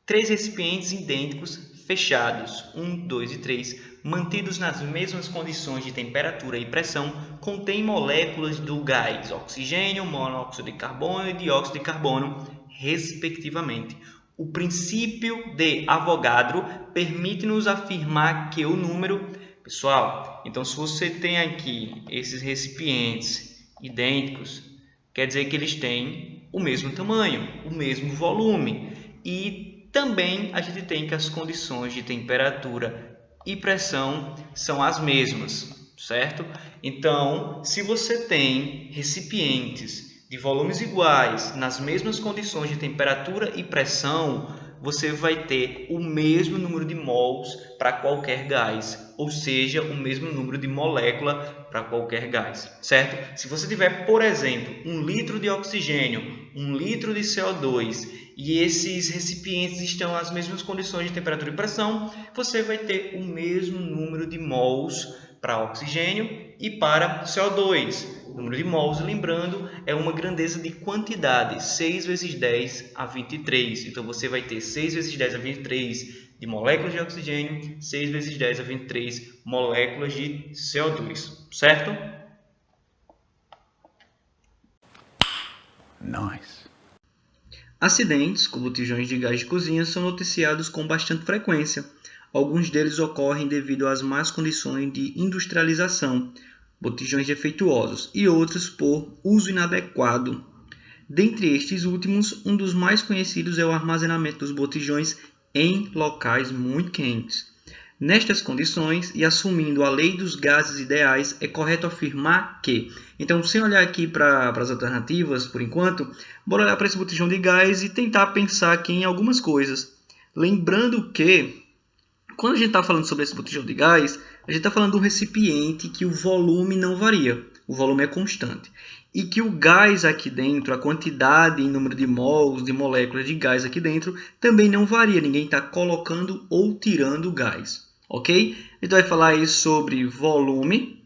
Três recipientes idênticos fechados, 1, 2 e 3, mantidos nas mesmas condições de temperatura e pressão, contêm moléculas do gás oxigênio, monóxido de carbono e dióxido de carbono, respectivamente. O princípio de Avogadro permite-nos afirmar que o número... Pessoal, então se você tem aqui esses recipientes idênticos, quer dizer que eles têm o mesmo tamanho, o mesmo volume. E também a gente tem que as condições de temperatura e pressão são as mesmas, certo? Então, se você tem recipientes de volumes iguais, nas mesmas condições de temperatura e pressão, você vai ter o mesmo número de mols para qualquer gás, ou seja, o mesmo número de molécula para qualquer gás, certo? Se você tiver, por exemplo, 1 litro de oxigênio, 1 litro de CO2 e esses recipientes estão nas mesmas condições de temperatura e pressão, você vai ter o mesmo número de mols para oxigênio e para CO2. O número de mols, lembrando, é uma grandeza de quantidade, 6 vezes 10 a 23. Então, você vai ter 6 vezes 10 a 23 de moléculas de oxigênio, 6 vezes 10 a 23 moléculas de CO2, certo? Nice. Acidentes com botijões de gás de cozinha são noticiados com bastante frequência. Alguns deles ocorrem devido às más condições de industrialização, botijões defeituosos, e outros por uso inadequado. Dentre estes últimos, um dos mais conhecidos é o armazenamento dos botijões em locais muito quentes. Nestas condições, e assumindo a lei dos gases ideais, é correto afirmar que... Então, sem olhar aqui para as alternativas, por enquanto, bora olhar para esse botijão de gás e tentar pensar aqui em algumas coisas. Lembrando que, quando a gente está falando sobre esse botijão de gás, a gente está falando de um recipiente que o volume não varia, o volume é constante. E que o gás aqui dentro, a quantidade em número de mols, de moléculas de gás aqui dentro, também não varia, ninguém está colocando ou tirando gás. Ok? Então, vai falar aí sobre volume,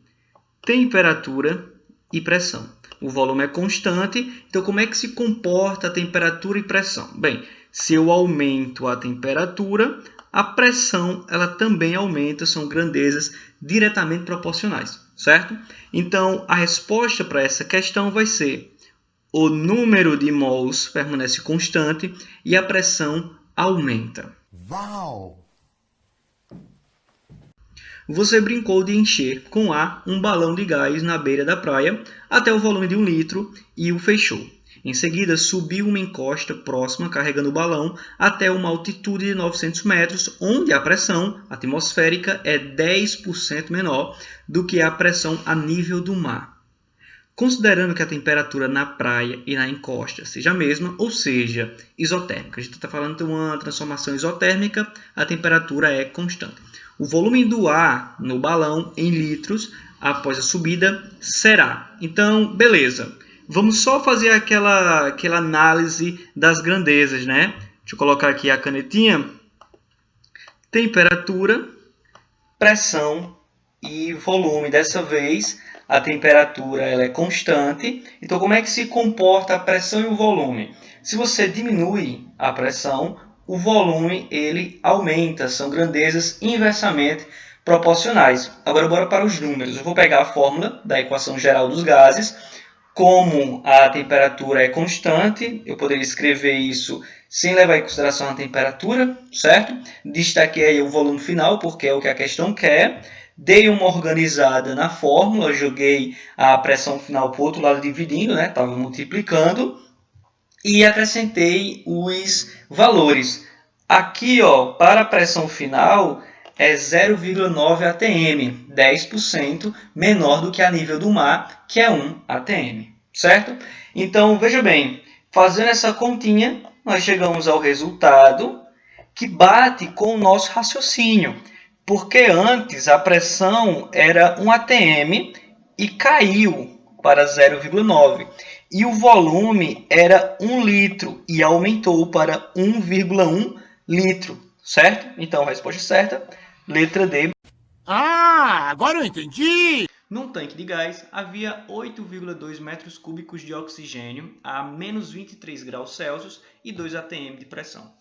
temperatura e pressão. O volume é constante, então como é que se comporta a temperatura e pressão? Bem, se eu aumento a temperatura, a pressão ela também aumenta, são grandezas diretamente proporcionais, certo? Então, a resposta para essa questão vai ser o número de mols permanece constante e a pressão aumenta. Uau! Você brincou de encher com ar um balão de gás na beira da praia até o volume de 1 litro e o fechou. Em seguida, subiu uma encosta próxima carregando o balão até uma altitude de 900 metros, onde a pressão atmosférica é 10% menor do que a pressão a nível do mar. Considerando que a temperatura na praia e na encosta seja a mesma, ou seja, isotérmica. A gente está falando de uma transformação isotérmica, a temperatura é constante. O volume do ar no balão em litros após a subida será. Então, beleza. Vamos só fazer aquela análise das grandezas, né? Deixa eu colocar aqui a canetinha. Temperatura, pressão e volume. Dessa vez, a temperatura ela é constante. Então, como é que se comporta a pressão e o volume? Se você diminui a pressão, o volume ele aumenta. São grandezas inversamente proporcionais. Agora, bora para os números. Eu vou pegar a fórmula da equação geral dos gases. Como a temperatura é constante, eu poderia escrever isso sem levar em consideração a temperatura, certo? Destaquei aí o volume final, porque é o que a questão quer. Dei uma organizada na fórmula, joguei a pressão final para o outro lado dividindo, né? Estava multiplicando. E acrescentei os valores. Aqui, ó, para a pressão final, é 0,9 atm, 10% menor do que a nível do mar, que é 1 atm, certo? Então, veja bem, fazendo essa continha, nós chegamos ao resultado que bate com o nosso raciocínio, porque antes a pressão era 1 atm e caiu para 0,9. E o volume era 1 litro e aumentou para 1,1 litro, certo? Então, a resposta certa, letra D. Ah, agora eu entendi! Num tanque de gás, havia 8,2 metros cúbicos de oxigênio a menos 23 graus Celsius e 2 atm de pressão.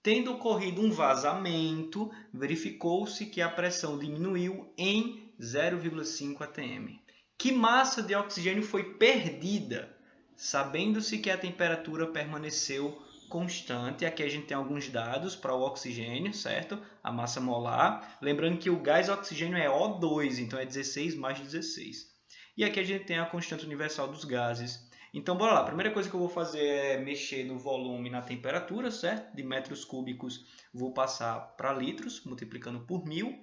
Tendo ocorrido um vazamento, verificou-se que a pressão diminuiu em 0,5 atm. Que massa de oxigênio foi perdida? Sabendo-se que a temperatura permaneceu constante. Aqui a gente tem alguns dados para o oxigênio, certo? A massa molar. Lembrando que o gás oxigênio é O2, então é 16 mais 16. E aqui a gente tem a constante universal dos gases. Então, bora lá. A primeira coisa que eu vou fazer é mexer no volume e na temperatura, certo? De metros cúbicos, vou passar para litros, multiplicando por 1000.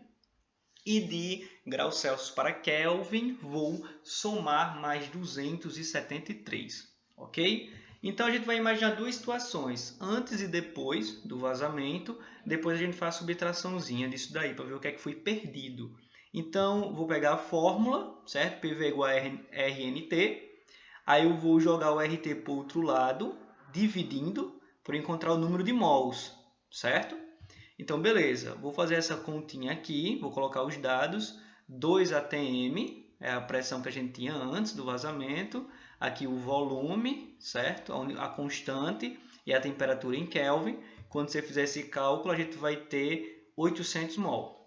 E de graus Celsius para Kelvin, vou somar mais 273, ok? Então, a gente vai imaginar duas situações, antes e depois do vazamento. Depois a gente faz a subtraçãozinha disso daí, para ver o que é que foi perdido. Então, vou pegar a fórmula, certo? PV igual a RNT. Aí eu vou jogar o RT para o outro lado, dividindo, para encontrar o número de mols, certo? Então, beleza. Vou fazer essa continha aqui, vou colocar os dados. 2 atm, é a pressão que a gente tinha antes do vazamento. Aqui o volume, certo? A constante e a temperatura em Kelvin. Quando você fizer esse cálculo, a gente vai ter 800 mol.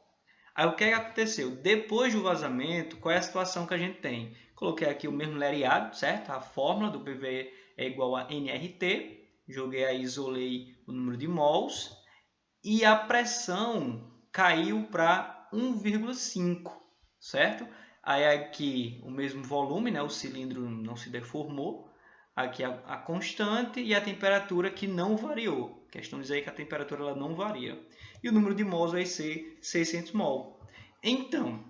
Aí o que aconteceu? Depois do vazamento, qual é a situação que a gente tem? Coloquei aqui o mesmo lereado, certo? A fórmula do PV é igual a nRT. Joguei aí, isolei o número de mols. E a pressão caiu para 1,5, certo? Aí aqui o mesmo volume, né? O cilindro não se deformou. Aqui a constante e a temperatura que não variou. A questão diz aí que a temperatura ela não varia. E o número de mols vai ser 600 mol. Então,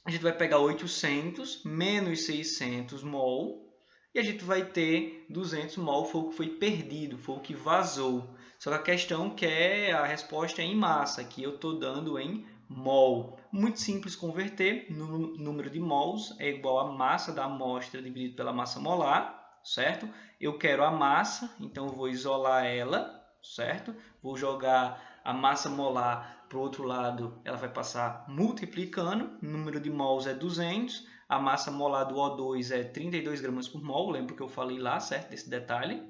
a gente vai pegar 800 menos 600 mol e a gente vai ter 200 mol, foi o que foi perdido, foi o que vazou. Só que a questão que a resposta é em massa, que eu estou dando em mol. Muito simples converter, número de mols é igual a massa da amostra dividido pela massa molar, certo? Eu quero a massa, então eu vou isolar ela, certo? Vou jogar a massa molar para o outro lado, ela vai passar multiplicando, o número de mols é 200, a massa molar do O2 é 32 gramas por mol, lembra que eu falei lá, certo? Desse detalhe.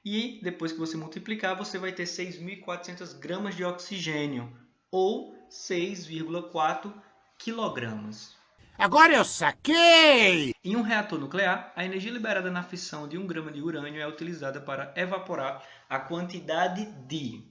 E depois que você multiplicar, você vai ter 6.400 gramas de oxigênio, ou 6,4 quilogramas. Agora eu saquei! Em um reator nuclear, a energia liberada na fissão de 1 grama de urânio é utilizada para evaporar a quantidade de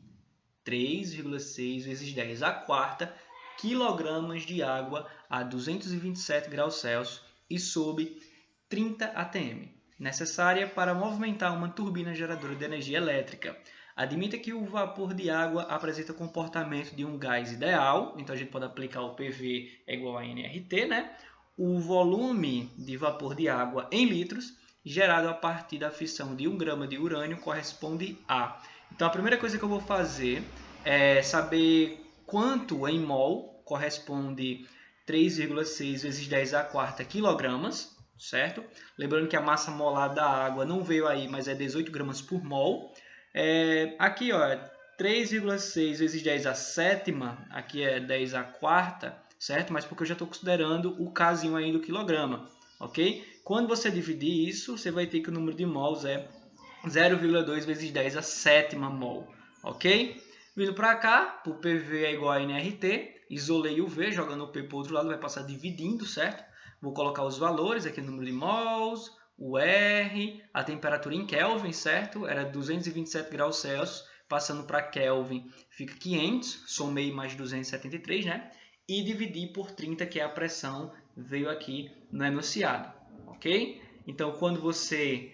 3,6 vezes 10 a quarta quilogramas de água a 227 graus Celsius e sob 30 atm, necessária para movimentar uma turbina geradora de energia elétrica. Admita que o vapor de água apresenta o comportamento de um gás ideal, então a gente pode aplicar o PV é igual a nRT, né? O volume de vapor de água em litros gerado a partir da fissão de 1 grama de urânio corresponde a... Então a primeira coisa que eu vou fazer é saber quanto em mol corresponde 3,6 vezes 10 a quarta quilogramas, certo? Lembrando que a massa molar da água não veio aí, mas é 18 gramas por mol. Aqui, ó, 3,6 vezes 10 a sétima, aqui é 10 a quarta, certo? Mas porque eu já estou considerando o casinho aí do quilograma, ok? Quando você dividir isso, você vai ter que o número de mols é 0,2 vezes 10 a sétima mol, ok? Vindo para cá, o PV é igual a nRT, isolei o V, jogando o P para o outro lado, vai passar dividindo, certo? Vou colocar os valores, aqui o número de mols, o R, a temperatura em Kelvin, certo? Era 227 graus Celsius, passando para Kelvin fica 500, somei mais 273, né? E dividi por 30, que é a pressão, veio aqui no enunciado, ok? Então, quando você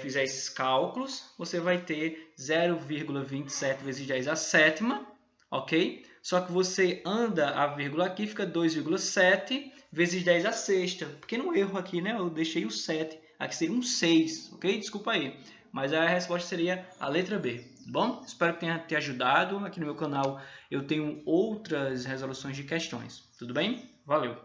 fizer esses cálculos, você vai ter 0,27 vezes 10 a sétima, ok? Só que você anda a vírgula aqui, fica 2,7 vezes 10 a sexta. Pequeno erro aqui, né? Eu deixei o 7, aqui seria um 6, ok? Desculpa aí. Mas a resposta seria a letra B, tá bom? Espero que tenha te ajudado. Aqui no meu canal eu tenho outras resoluções de questões, tudo bem? Valeu!